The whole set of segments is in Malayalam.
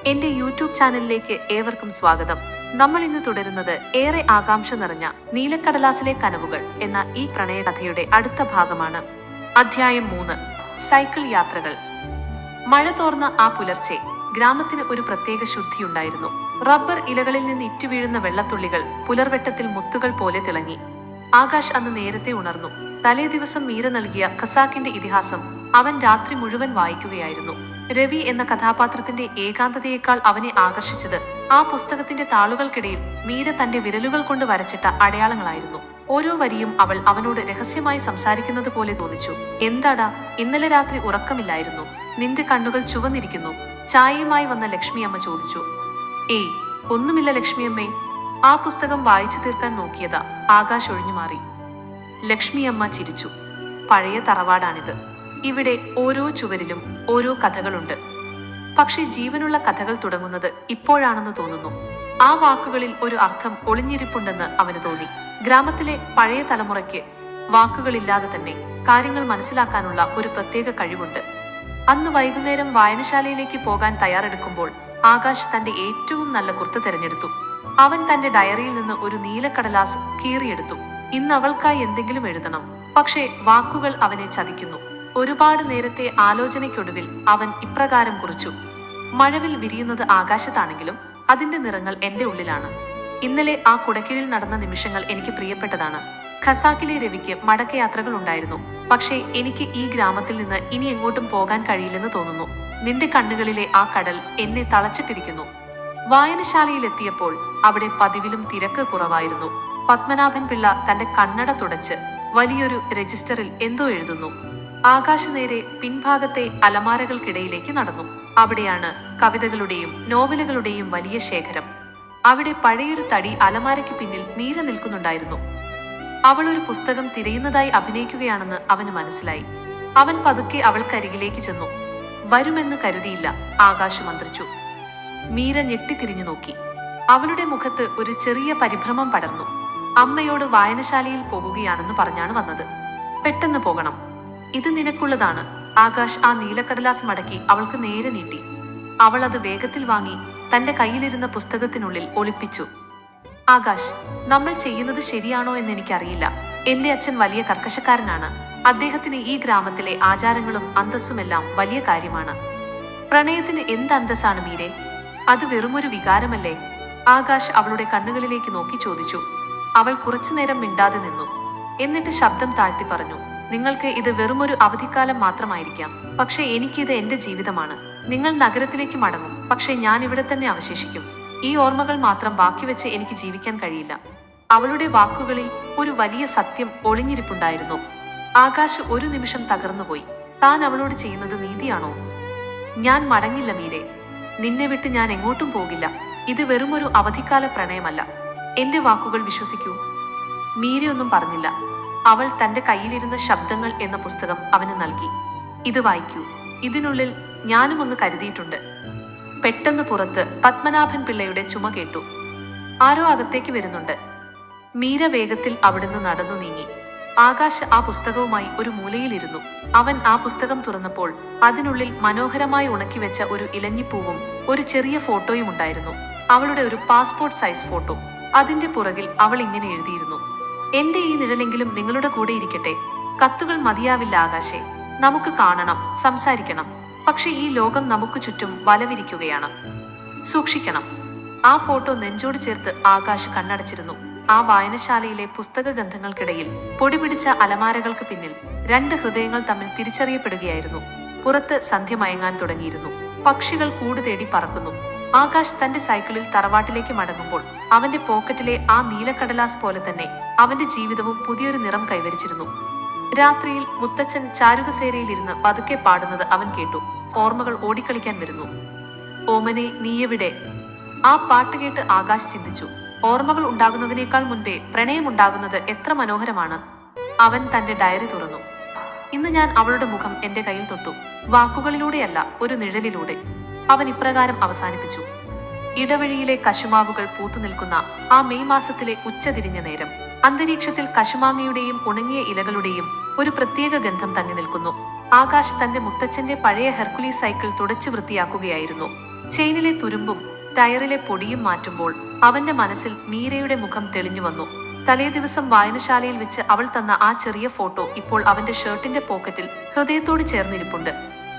എന്റെ യൂട്യൂബ് ചാനലിലേക്ക് ഏവർക്കും സ്വാഗതം. നമ്മൾ ഇന്ന് തുടരുന്നത് ഏറെ ആകാംക്ഷ നിറഞ്ഞ നീലക്കടലാസിലെ കനവുകൾ എന്ന ഈ പ്രണയകഥയുടെ അടുത്ത ഭാഗമാണ്. അധ്യായം 3. സൈക്കിൾ യാത്രകൾ. മഴ തോർന്ന ആ പുലർച്ചെ ഗ്രാമത്തിന് ഒരു പ്രത്യേക ശുദ്ധിയുണ്ടായിരുന്നു. റബ്ബർ ഇലകളിൽ നിന്ന് ഇറ്റുവീഴുന്ന വെള്ളത്തുള്ളികൾ പുലർവെട്ടത്തിൽ മുത്തുകൾ പോലെ തിളങ്ങി. ആകാശ് അന്ന് നേരത്തെ ഉണർന്നു. തലേ ദിവസം മീര നൽകിയ ഖസാക്കിന്റെ ഇതിഹാസം അവൻ രാത്രി മുഴുവൻ വായിക്കുകയായിരുന്നു. രവി എന്ന കഥാപാത്രത്തിന്റെ ഏകാന്തതയേക്കാൾ അവനെ ആകർഷിച്ചത് ആ പുസ്തകത്തിന്റെ താളുകൾക്കിടയിൽ മീര തന്റെ വിരലുകൾ കൊണ്ട് വരച്ചിട്ട അടയാളങ്ങളായിരുന്നു. ഓരോ വരിയും അവൾ അവനോട് രഹസ്യമായി സംസാരിക്കുന്നത് പോലെ തോന്നിച്ചു. എന്താടാ, ഇന്നലെ രാത്രി ഉറക്കമില്ലായിരുന്നു? നിന്റെ കണ്ണുകൾ ചുവന്നിരിക്കുന്നു. ചായയുമായി വന്ന ലക്ഷ്മിയമ്മ ചോദിച്ചു. ഏയ്, ഒന്നുമില്ല ലക്ഷ്മിയമ്മേ. ആ പുസ്തകം വായിച്ചു തീർക്കാൻ നോക്കിയതാ. ആകാശ് ഒഴിഞ്ഞു മാറി. ലക്ഷ്മിയമ്മ ചിരിച്ചു. പഴയ തറവാടാണിത്. ഇവിടെ ഓരോ ചുവരിലും ഓരോ കഥകളുണ്ട്. പക്ഷേ ജീവനുള്ള കഥകൾ തുടങ്ങുന്നത് ഇപ്പോഴാണെന്ന് തോന്നുന്നു. ആ വാക്കുകളിൽ ഒരു അർത്ഥം ഒളിഞ്ഞിരിപ്പുണ്ടെന്ന് അവന് തോന്നി. ഗ്രാമത്തിലെ പഴയ തലമുറയ്ക്ക് വാക്കുകളില്ലാതെ തന്നെ കാര്യങ്ങൾ മനസ്സിലാക്കാനുള്ള ഒരു പ്രത്യേക കഴിവുണ്ട്. അന്ന് വൈകുന്നേരം വായനശാലയിലേക്ക് പോകാൻ തയ്യാറെടുക്കുമ്പോൾ ആകാശ് തന്റെ ഏറ്റവും നല്ല കുർത്ത തിരഞ്ഞെടുത്തു. അവൻ തന്റെ ഡയറിയിൽ നിന്ന് ഒരു നീലക്കടലാസ് കീറിയെടുത്തു. ഇന്ന് അവൾക്കായി എന്തെങ്കിലും എഴുതണം. പക്ഷേ വാക്കുകൾ അവനെ ചതിക്കുന്നു. ഒരുപാട് നേരത്തെ ആലോചനയ്ക്കൊടുവിൽ അവൻ ഇപ്രകാരം കുറിച്ചു. മഴവിൽ വിരിയുന്നത് ആകാശത്താണെങ്കിലും അതിന്റെ നിറങ്ങൾ എന്റെ ഉള്ളിലാണ്. ഇന്നലെ ആ കുടക്കീഴിൽ നടന്ന നിമിഷങ്ങൾ എനിക്ക് പ്രിയപ്പെട്ടതാണ്. ഖസാക്കിലെ രവിക്ക് മടക്കയാത്രകൾ ഉണ്ടായിരുന്നു. പക്ഷേ എനിക്ക് ഈ ഗ്രാമത്തിൽ നിന്ന് ഇനി എങ്ങോട്ടും പോകാൻ കഴിയില്ലെന്ന് തോന്നുന്നു. നിന്റെ കണ്ണുകളിലെ ആ കടൽ എന്നെ തളച്ചിട്ടിരിക്കുന്നു. വായനശാലയിലെത്തിയപ്പോൾ അവിടെ പതിവിലും തിരക്ക് കുറവായിരുന്നു. പത്മനാഭൻ പിള്ള തന്റെ കണ്ണട തുടച്ച് വലിയൊരു രജിസ്റ്ററിൽ എന്തോ എഴുതുന്നു. ആകാശ് നേരെ പിൻഭാഗത്തെ അലമാരകൾക്കിടയിലേക്ക് നടന്നു. അവിടെയാണ് കവിതകളുടെയും നോവലുകളുടെയും വലിയ ശേഖരം. അവിടെ പഴയൊരു തടി അലമാരയ്ക്ക് പിന്നിൽ മീര നിൽക്കുന്നുണ്ടായിരുന്നു. അവൾ ഒരു പുസ്തകം തിരയുന്നതായി അഭിനയിക്കുകയാണെന്ന് അവന് മനസ്സിലായി. അവൻ പതുക്കെ അവൾക്കരികിലേക്ക് ചെന്നു. വരുമെന്ന് കരുതിയില്ല, ആകാശ് മന്ത്രിച്ചു. മീര ഞെട്ടിത്തിരിഞ്ഞു നോക്കി. അവളുടെ മുഖത്ത് ഒരു ചെറിയ പരിഭ്രമം പടർന്നു. അമ്മയോട് വായനശാലയിൽ പോകുകയാണെന്ന് പറഞ്ഞാണ് വന്നത്. പെട്ടെന്ന് പോകണം. ഇത് നിനക്കുള്ളതാണ്. ആകാശ് ആ നീലക്കടലാസ് മടക്കി അവൾക്ക് നേരെ നീട്ടി. അവൾ അത് വേഗത്തിൽ വാങ്ങി തന്റെ കയ്യിലിരുന്ന പുസ്തകത്തിനുള്ളിൽ ഒളിപ്പിച്ചു. ആകാശ്, നമ്മൾ ചെയ്യുന്നത് ശരിയാണോ എന്ന് എനിക്കറിയില്ല. എന്റെ അച്ഛൻ വലിയ കർക്കശക്കാരനാണ്. അദ്ദേഹത്തിന് ഈ ഗ്രാമത്തിലെ ആചാരങ്ങളും അന്തസ്സുമെല്ലാം വലിയ കാര്യമാണ്. പ്രണയത്തിന് എന്ത് അന്തസ്സാണ് മീരെ? അത് വെറുമൊരു വികാരമല്ലേ? ആകാശ് അവളുടെ കണ്ണുകളിലേക്ക് നോക്കി ചോദിച്ചു. അവൾ കുറച്ചുനേരം മിണ്ടാതെ നിന്നു. എന്നിട്ട് ശബ്ദം താഴ്ത്തി പറഞ്ഞു. നിങ്ങൾക്ക് ഇത് വെറുമൊരു അവധിക്കാലം മാത്രമായിരിക്കാം. പക്ഷെ എനിക്കിത് എന്റെ ജീവിതമാണ്. നിങ്ങൾ നഗരത്തിലേക്ക് മടങ്ങും, പക്ഷെ ഞാൻ ഇവിടെ തന്നെ അവശേഷിക്കും. ഈ ഓർമ്മകൾ മാത്രം ബാക്കി വെച്ച് എനിക്ക് ജീവിക്കാൻ കഴിയില്ല. അവളുടെ വാക്കുകളിൽ ഒരു വലിയ സത്യം ഒളിഞ്ഞിരിപ്പുണ്ടായിരുന്നു. ആകാശ് ഒരു നിമിഷം തകർന്നുപോയി. താൻ അവളോട് ചെയ്യുന്നത് നീതിയാണോ? ഞാൻ മടങ്ങില്ല മീരെ. നിന്നെ വിട്ട് ഞാൻ എങ്ങോട്ടും പോകില്ല. ഇത് വെറുമൊരു അവധിക്കാല പ്രണയമല്ല. എന്റെ വാക്കുകൾ വിശ്വസിക്കൂ. മീരയൊന്നും പറഞ്ഞില്ല. അവൾ തന്റെ കയ്യിലിരുന്ന ശബ്ദങ്ങൾ എന്ന പുസ്തകം അവന് നൽകി. ഇത് വായിക്കൂ. ഇതിനുള്ളിൽ ഞാനും ഒന്ന് കരുതിയിട്ടുണ്ട്. പെട്ടെന്ന് പുറത്ത് പത്മനാഭൻ പിള്ളയുടെ ചുമ കേട്ടു. ആരോ അകത്തേക്ക് വരുന്നുണ്ട്. മീര വേഗത്തിൽ അവിടുന്ന് നടന്നു നീങ്ങി. ആകാശ് ആ പുസ്തകവുമായി ഒരു മൂലയിലിരുന്നു. അവൻ ആ പുസ്തകം തുറന്നപ്പോൾ അതിനുള്ളിൽ മനോഹരമായി ഉണക്കിവെച്ച ഒരു ഇലഞ്ഞിപ്പൂവും ഒരു ചെറിയ ഫോട്ടോയും ഉണ്ടായിരുന്നു. അവളുടെ ഒരു പാസ്പോർട്ട് സൈസ് ഫോട്ടോ. അതിന്റെ പുറകിൽ അവൾ ഇങ്ങനെ എഴുതിയിരുന്നു. എന്റെ ഈ നിഴലെങ്കിലും നിങ്ങളുടെ കൂടെ ഇരിക്കട്ടെ. കത്തുകൾ മതിയാവില്ല ആകാശേ. നമുക്ക് കാണണം, സംസാരിക്കണം. പക്ഷെ ഈ ലോകം നമുക്ക് ചുറ്റും വലവിരിക്കുകയാണ്. സൂക്ഷിക്കണം. ആ ഫോട്ടോ നെഞ്ചോട് ചേർത്ത് ആകാശ് കണ്ണടച്ചിരുന്നു. ആ വായനശാലയിലെ പുസ്തക ഗന്ധങ്ങൾക്കിടയിൽ പൊടിപിടിച്ച അലമാരകൾക്ക് പിന്നിൽ രണ്ട് ഹൃദയങ്ങൾ തമ്മിൽ തിരിച്ചറിയപ്പെടുകയായിരുന്നു. പുറത്ത് സന്ധ്യ മയങ്ങാൻ തുടങ്ങിയിരുന്നു. പക്ഷികൾ കൂട് തേടി പറക്കുന്നു. ആകാശ് തന്റെ സൈക്കിളിൽ തറവാട്ടിലേക്ക് മടങ്ങുമ്പോൾ അവന്റെ പോക്കറ്റിലെ ആ നീലക്കടലാസ് പോലെ തന്നെ അവന്റെ ജീവിതവും പുതിയൊരു നിറം കൈവരിച്ചിരുന്നു. രാത്രിയിൽ മുത്തച്ഛൻ ചാരുകസേരയിലിരുന്ന് പതുക്കെ പാടുന്നത് അവൻ കേട്ടു. ഓർമ്മകൾ ഓടിക്കളിക്കാൻ വരുന്നു. ഓമനെ നീയെവിടെ? ആ പാട്ട് കേട്ട് ആകാശ് ചിന്തിച്ചു. ഓർമ്മകൾ ഉണ്ടാകുന്നതിനേക്കാൾ മുൻപേ പ്രണയമുണ്ടാകുന്നത് എത്ര മനോഹരമാണ്. അവൻ തന്റെ ഡയറി തുറന്നു. ഇന്ന് ഞാൻ അവളുടെ മുഖം എന്റെ കയ്യിൽ തൊട്ടു. വാക്കുകളിലൂടെയല്ല, ഒരു നിഴലിലൂടെ. അവൻ ഇപ്രകാരം അവസാനിപ്പിച്ചു. ഇടവഴിയിലെ കശുമാവുകൾ പൂത്തുനിൽക്കുന്ന ആ മെയ് മാസത്തിലെ ഉച്ചതിരിഞ്ഞ നേരം അന്തരീക്ഷത്തിൽ കശുമാങ്ങയുടെയും ഉണങ്ങിയ ഇലകളുടെയും ഒരു പ്രത്യേക ഗന്ധം തങ്ങി നിൽക്കുന്നു. ആകാശ് തന്റെ മുത്തച്ഛന്റെ പഴയ ഹെർക്കുലീസ് സൈക്കിൾ തുടച്ചു വൃത്തിയാക്കുകയായിരുന്നു. ചെയിനിലെ തുരുമ്പും ടയറിലെ പൊടിയും മാറ്റുമ്പോൾ അവന്റെ മനസ്സിൽ മീരയുടെ മുഖം തെളിഞ്ഞു വന്നു. തലേ ദിവസം വായനശാലയിൽ വെച്ച് അവൾ തന്ന ആ ചെറിയ ഫോട്ടോ ഇപ്പോൾ അവന്റെ ഷർട്ടിന്റെ പോക്കറ്റിൽ ഹൃദയത്തോട് ചേർന്നിരിപ്പുണ്ട്.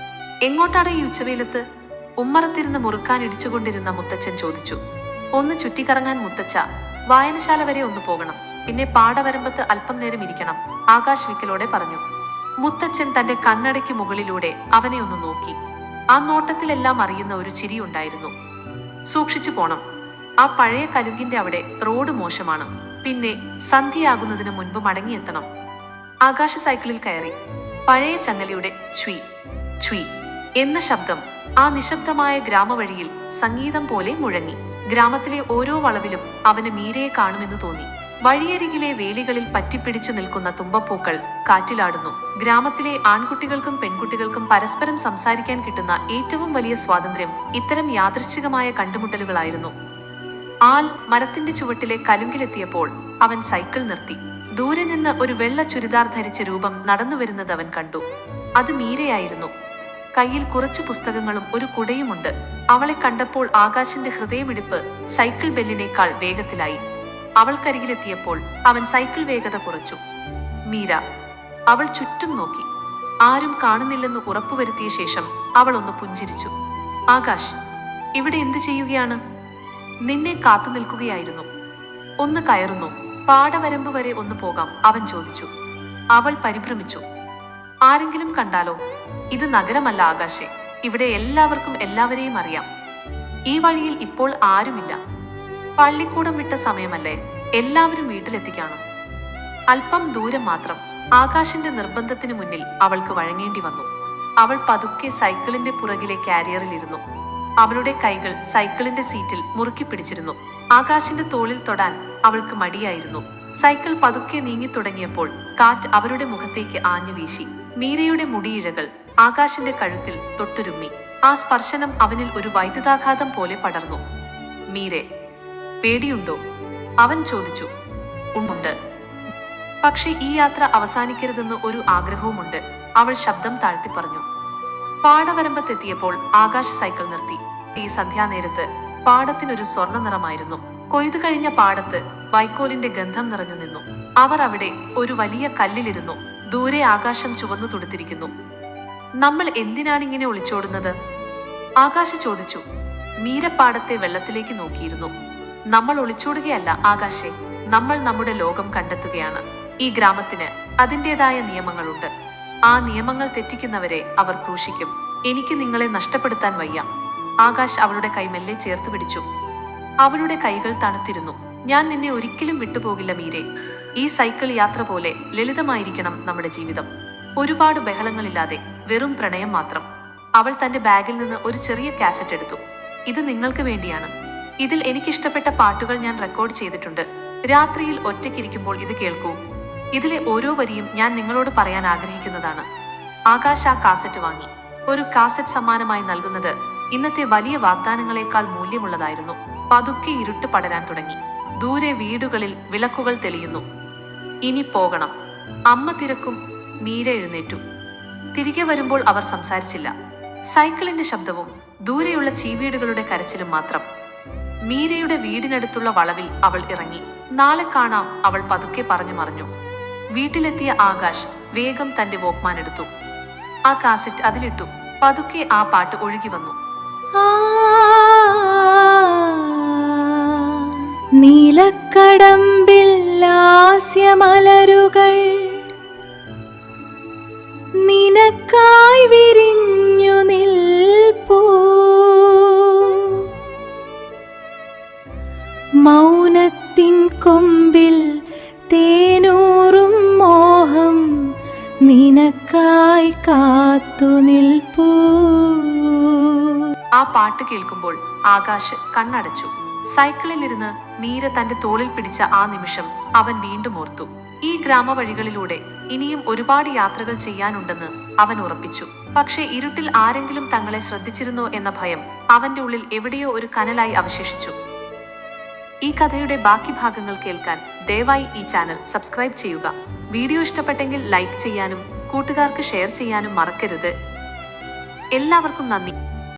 എങ്ങോട്ടാണ് ഈ ഉച്ചവെയിലത്ത്? ഉമ്മറത്തിരുന്ന് മുറുക്കാൻ ഇടിച്ചുകൊണ്ടിരുന്ന മുത്തച്ഛൻ ചോദിച്ചു. ഒന്ന് ചുറ്റിക്കറങ്ങാൻ മുത്തച്ഛ, വായനശാല വരെ ഒന്ന് പോകണം, പിന്നെ പാടവരമ്പത്ത് അല്പം നേരം ഇരിക്കണം, ആകാശ് വിക്കലോടെ പറഞ്ഞു. മുത്തച്ഛൻ തന്റെ കണ്ണടയ്ക്ക് മുകളിലൂടെ അവനെ ഒന്ന് നോക്കി. ആ നോട്ടത്തിലെല്ലാം അറിയുന്ന ഒരു ചിരിയുണ്ടായിരുന്നു. സൂക്ഷിച്ചു പോണം, ആ പഴയ കലുങ്കിന്റെ അവിടെ റോഡ് മോശമാണ്, പിന്നെ സന്ധ്യയാകുന്നതിന് മുൻപ് മടങ്ങിയെത്തണം. ആകാശ സൈക്കിളിൽ കയറി. പഴയ ചങ്ങലയുടെ ച്വീ ച്വീ എന്ന ശബ്ദം ആ നിശബ്ദമായ ഗ്രാമവഴിയിൽ സംഗീതം പോലെ മുഴങ്ങി. ഗ്രാമത്തിലെ ഓരോ വളവിലും അവന് മീരയെ കാണുമെന്ന് തോന്നി. വഴിയരികിലെ വേലികളിൽ പറ്റിപ്പിടിച്ചു നിൽക്കുന്ന തുമ്പപ്പൂക്കൾ കാറ്റിലാടുന്നു. ഗ്രാമത്തിലെ ആൺകുട്ടികൾക്കും പെൺകുട്ടികൾക്കും പരസ്പരം സംസാരിക്കാൻ കിട്ടുന്ന ഏറ്റവും വലിയ സ്വാതന്ത്ര്യം ഇത്തരം യാദൃശ്ചികമായ കണ്ടുമുട്ടലുകളായിരുന്നു. ആൽ മരത്തിന്റെ ചുവട്ടിലെ കലുങ്കിലെത്തിയപ്പോൾ അവൻ സൈക്കിൾ നിർത്തി. ദൂരെ നിന്ന് ഒരു വെള്ള ചുരിദാർ ധരിച്ച രൂപം നടന്നുവരുന്നത് അവൻ കണ്ടു. അത് മീരയായിരുന്നു. കയ്യിൽ കുറച്ചു പുസ്തകങ്ങളും ഒരു കുടയുമുണ്ട്. അവളെ കണ്ടപ്പോൾ ആകാശിന്റെ ഹൃദയമിടിപ്പ് സൈക്കിൾ ബെല്ലിനേക്കാൾ വേഗത്തിലായി. അവൾക്കരികിലെത്തിയപ്പോൾ അവൻ സൈക്കിൾ വേഗത കുറച്ചു. മീര. അവൾ ചുറ്റും നോക്കി. ആരും കാണുന്നില്ലെന്ന് ഉറപ്പുവരുത്തിയ ശേഷം അവൾ ഒന്ന് പുഞ്ചിരിച്ചു. ആകാശ്, ഇവിടെ എന്തു ചെയ്യുകയാണ്? നിന്നെ കാത്തു നിൽക്കുകയായിരുന്നു. ഒന്ന് കയറുന്നു, പാടവരമ്പ് വരെ ഒന്ന് പോകാം, അവൻ ചോദിച്ചു. അവൾ പരിഭ്രമിച്ചു. ആരെങ്കിലും കണ്ടാലോ? ഇത് നഗരമല്ല ആകാശേ, ഇവിടെ എല്ലാവർക്കും എല്ലാവരെയും അറിയാം. ഈ വഴിയിൽ ഇപ്പോൾ ആരുമില്ല. പള്ളിക്കൂടം വിട്ട സമയമല്ലേ, എല്ലാവരും വീട്ടിലെത്തിക്കാണും. അല്പം ദൂരം മാത്രം. ആകാശിന്റെ നിർബന്ധത്തിന് മുന്നിൽ അവൾക്ക് വഴങ്ങേണ്ടി വന്നു. അവൾ പതുക്കെ സൈക്കിളിന്റെ പുറകിലെ കാരിയറിലിരുന്നു. അവളുടെ കൈകൾ സൈക്കിളിന്റെ സീറ്റിൽ മുറുക്കി പിടിച്ചിരുന്നു. ആകാശിന്റെ തോളിൽ തൊടാൻ അവൾക്ക് മടിയായിരുന്നു. സൈക്കിൾ പതുക്കെ നീങ്ങിത്തുടങ്ങിയപ്പോൾ കാറ്റ് അവരുടെ മുഖത്തേക്ക് ആഞ്ഞു വീശി. മീരയുടെ മുടിയിഴകൾ ആകാശിന്റെ കഴുത്തിൽ തൊട്ടുരുമ്മി. ആ സ്പർശനം അവനിൽ ഒരു വൈദ്യുതാഘാതം പോലെ പടർന്നു. മീരെ, പേടിയുണ്ടോ? അവൻ ചോദിച്ചു. ഉണ്ട്, പക്ഷെ ഈ യാത്ര അവസാനിക്കരുതെന്ന് ഒരു ആഗ്രഹവുമുണ്ട്, അവൾ ശബ്ദം താഴ്ത്തി പറഞ്ഞു. പാടവരമ്പത്തെത്തിയപ്പോൾ ആകാശ് സൈക്കിൾ നിർത്തി. ഈ സന്ധ്യാനേരത്ത് പാടത്തിനൊരു സ്വർണ്ണ നിറമായിരുന്നു. കൊയ്തു കഴിഞ്ഞ പാടത്ത് വൈക്കോലിന്റെ ഗന്ധം നിറഞ്ഞു നിന്നു. അവർ അവിടെ ഒരു വലിയ കല്ലിലിരുന്നു. ദൂരെ ആകാശം ചുവന്നു തുടുത്തിരിക്കുന്നു. നമ്മൾ എന്തിനാണിങ്ങനെ ഒളിച്ചോടുന്നത്? ആകാശ് ചോദിച്ചു. മീര പാടത്തെ വെള്ളത്തിലേക്ക് നോക്കിയിരുന്നു. നമ്മൾ ഒളിച്ചോടുകയല്ല ആകാശേ, നമ്മൾ നമ്മുടെ ലോകം കണ്ടെത്തുകയാണ്. ഈ ഗ്രാമത്തിന് അതിൻ്റെതായ നിയമങ്ങളുണ്ട്. ആ നിയമങ്ങൾ തെറ്റിക്കുന്നവരെ അവർ ക്രൂശിക്കും. എനിക്ക് നിങ്ങളെ നഷ്ടപ്പെടുത്താൻ വയ്യ. ആകാശ് അവളുടെ കൈ മെല്ലെ ചേർത്ത് പിടിച്ചു. അവളുടെ കൈകൾ തണുത്തിരുന്നു. ഞാൻ നിന്നെ ഒരിക്കലും വിട്ടുപോകില്ല മീരെ. ഈ സൈക്കിൾ യാത്ര പോലെ ലളിതമായിരിക്കണം നമ്മുടെ ജീവിതം. ഒരുപാട് ബഹളങ്ങളില്ലാതെ വെറും പ്രണയം മാത്രം. അവൾ തന്റെ ബാഗിൽ നിന്ന് ഒരു ചെറിയ കാസറ്റ് എടുത്തു. ഇത് നിങ്ങൾക്ക് വേണ്ടിയാണ്. ഇതിൽ എനിക്കിഷ്ടപ്പെട്ട പാട്ടുകൾ ഞാൻ റെക്കോർഡ് ചെയ്തിട്ടുണ്ട്. രാത്രിയിൽ ഒറ്റയ്ക്കിരിക്കുമ്പോൾ ഇത് കേൾക്കൂ. ഇതിലെ ഓരോ വരിയും ഞാൻ നിങ്ങളോട് പറയാൻ ആഗ്രഹിക്കുന്നതാണ്. ആകാശ് ആ കാസറ്റ് വാങ്ങി. ഒരു കാസറ്റ് സമ്മാനമായി നൽകുന്നത് ഇന്നത്തെ വലിയ വാഗ്ദാനങ്ങളെക്കാൾ മൂല്യമുള്ളതായിരുന്നു. പതുക്കെ ഇരുട്ട് പടരാൻ തുടങ്ങി. ദൂരെ വീടുകളിൽ വിളക്കുകൾ തെളിയുന്നു. ഇനി പോകണം. അമ്മ തിരക്കും. മീര എഴുന്നേറ്റു. തിരികെ വരുമ്പോൾ അവർ സംസാരിച്ചില്ല. സൈക്കിളിന്റെ ശബ്ദവും ദൂരെയുള്ള ചീവീടുകളുടെ കരച്ചിലും മാത്രം. മീരയുടെ വീടിനടുത്തുള്ള വളവിൽ അവൾ ഇറങ്ങി. നാളെ കാണാം, അവൾ പതുക്കെ പറഞ്ഞു മറഞ്ഞു. വീട്ടിലെത്തിയ ആകാശ് വേഗം തന്റെ വോക്ക്മാൻ എടുത്തു. ആ കാസറ്റ് അതിലിട്ടു. പതുക്കെ ആ പാട്ട് ഒഴുകി വന്നു. നീലക്കടമ്പിൽ ലാസ്യമലരുകൾ നിനക്കായി വിരിഞ്ഞു നിൽപ്പൂ. മൗനത്തിൻ കൊമ്പിൽ തേനൂറും മോഹം നിനക്കായി കാത്തു നിൽപ്പൂ. ആ പാട്ട് കേൾക്കുമ്പോൾ ആകാശ് കണ്ണടച്ചു. സൈക്കിളിലിരുന്ന് മീര തന്റെ തോളിൽ പിടിച്ച ആ നിമിഷം അവൻ വീണ്ടും ഓർത്തു. ഈ ഗ്രാമവഴികളിലൂടെ ഇനിയും ഒരുപാട് യാത്രകൾ ചെയ്യാനുണ്ടെന്ന് അവൻ ഉറപ്പിച്ചു. പക്ഷേ ഇരുട്ടിൽ ആരെങ്കിലും തങ്ങളെ ശ്രദ്ധിച്ചിരുന്നോ എന്ന ഭയം അവന്റെ ഉള്ളിൽ എവിടെയോ ഒരു കനലായി അവശേഷിച്ചു. ഈ കഥയുടെ ബാക്കി ഭാഗങ്ങൾ കേൾക്കാൻ ദയവായി ഈ ചാനൽ സബ്സ്ക്രൈബ് ചെയ്യുക. വീഡിയോ ഇഷ്ടപ്പെട്ടെങ്കിൽ ലൈക്ക് ചെയ്യാനും കൂട്ടുകാർക്ക് ഷെയർ ചെയ്യാനും മറക്കരുത്. എല്ലാവർക്കും നന്ദി.